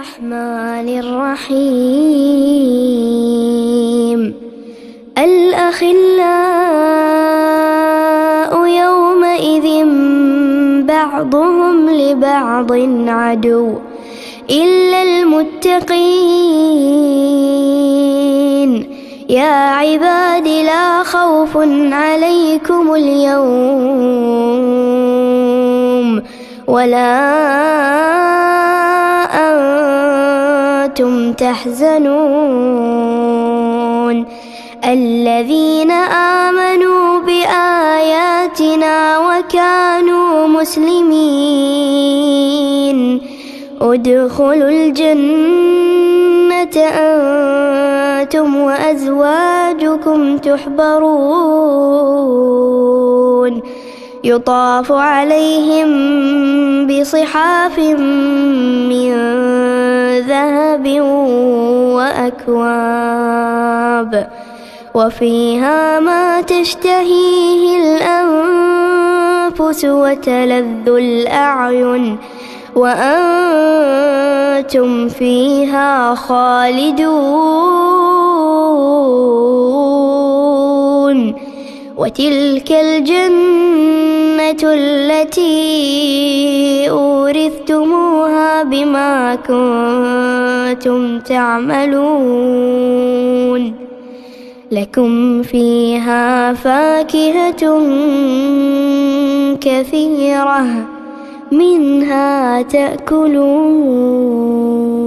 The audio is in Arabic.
الرحمن الرحيم. الأخلاء يومئذ بعضهم لبعض عدو إلا المتقين. يا عباد لا خوف عليكم اليوم ولا أنتم تحزنون. الذين آمنوا بآياتنا وكانوا مسلمين ادخلوا الجنة أنتم وأزواجكم تحبرون. يطاف عليهم بصحاف من ذهب وأكواب وفيها ما تشتهيه الأنفس وتلذ الأعين وأنتم فيها خالدون. وتلك الجنة التي أورثتموها بما كنتم تعملون. لكم فيها فاكهة كثيرة منها تأكلون.